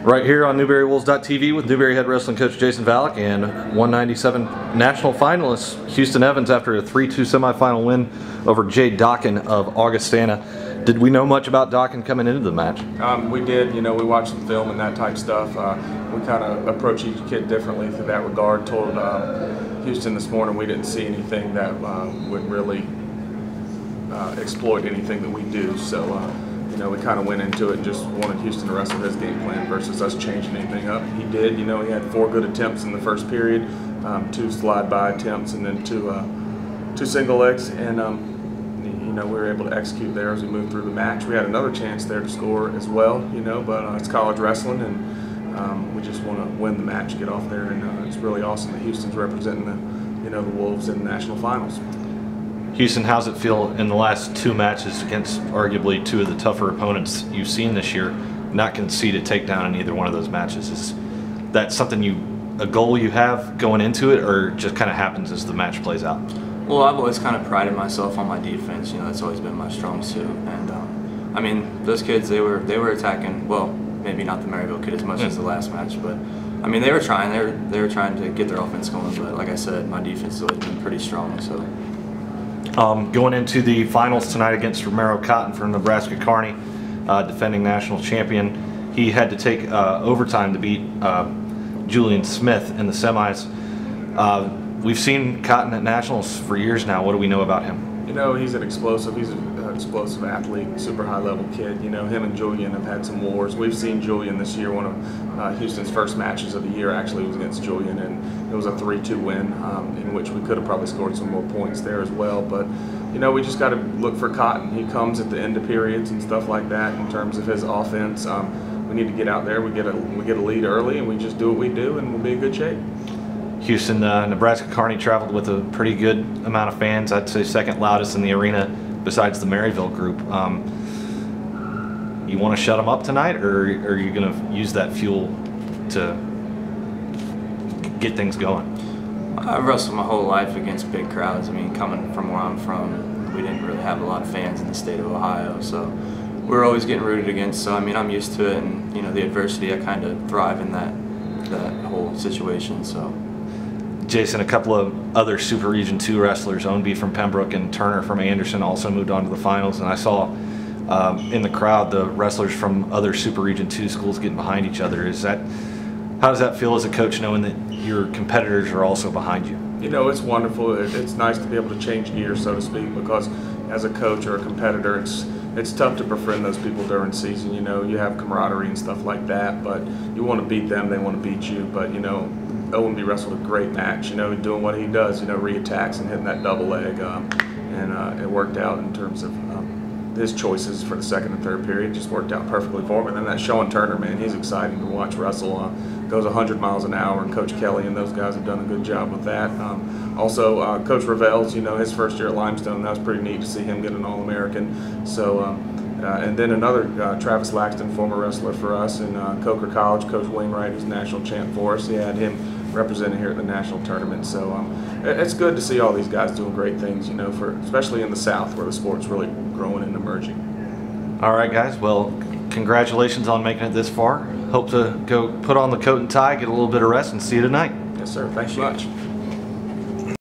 Right here on NewberryWolves.tv with Newberry head wrestling coach Jason Valek and 197 national finalist Huston Evans after a 3-2 semifinal win over Jay Dockin of Augustana. Did we know much about Dockin coming into the match? We did. We watched the film and that type stuff. We kind of approach each kid differently through that regard. Told Huston this morning we didn't see anything that would really exploit anything that we do. So we kind of went into it and just wanted Huston to wrestle his game plan versus us changing anything up. He did. He had 4 good attempts in the first period, 2 slide-by attempts, and then two single legs, and we were able to execute there as we moved through the match. We had another chance there to score as well, but it's college wrestling, and we just want to win the match, get off there, and it's really awesome that Houston's representing the Wolves in the national finals. Huston, how's it feel in the last 2 matches against arguably 2 of the tougher opponents you've seen this year, not concede a takedown in either one of those matches? Is that something a goal you have going into it, or just kind of happens as the match plays out? Well, I've always kind of prided myself on my defense. That's always been my strong suit. And those kids, they were attacking. Well, maybe not the Maryville kid as much as the last match, but they were trying. They were trying to get their offense going. But like I said, my defense has always been pretty strong. So. Going into the finals tonight against Romero Cotton from Nebraska Kearney, defending national champion, he had to take overtime to beat Julian Smith in the semis. We've seen Cotton at nationals for years now. What do we know about him? He's an explosive explosive athlete, super high level kid. Him and Julian have had some wars. We've seen Julian this year. One of Houston's first matches of the year actually was against Julian, and it was a 3-2 win in which we could have probably scored some more points there as well. But we just got to look for Cotton. He comes at the end of periods and stuff like that in terms of his offense. We need to get out there. We get a lead early, and we just do what we do, and we'll be in good shape. Houston, Nebraska Kearney traveled with a pretty good amount of fans. I'd say second loudest in the arena besides the Maryville group. You want to shut them up tonight, or are you going to use that fuel to get things going? I've wrestled my whole life against big crowds. Coming from where I'm from, we didn't really have a lot of fans in the state of Ohio, so we're always getting rooted against. So I'm used to it, and the adversity, I kind of thrive in that whole situation. So. Jason, a couple of other Super Region 2 wrestlers, Ownby from Pembroke and Turner from Anderson, also moved on to the finals. And I saw in the crowd the wrestlers from other Super Region 2 schools getting behind each other. How does that feel as a coach, knowing that your competitors are also behind you? It's wonderful. It's nice to be able to change gears, so to speak, because as a coach or a competitor, it's tough to befriend those people during season. You have camaraderie and stuff like that, but you want to beat them, they want to beat you. But Ownby wrestled a great match, doing what he does, re-attacks and hitting that double leg, and it worked out in terms of his choices for the second and third period. Just worked out perfectly for him. And then that Sean Turner, man, he's exciting to watch wrestle. Goes 100 miles an hour, and Coach Kelly and those guys have done a good job with that. Also, Coach Ravel's, his first year at Limestone, that was pretty neat to see him get an All-American. So, and then another Travis Laxton, former wrestler for us, and Coker College, Coach Wainwright, who's national champ for us. He had him representing here at the national tournament. So it's good to see all these guys doing great things, especially in the South where the sport's really growing and emerging. All right, guys. Well, congratulations on making it this far. Hope to go put on the coat and tie, get a little bit of rest, and see you tonight. Yes, sir. Thanks so much.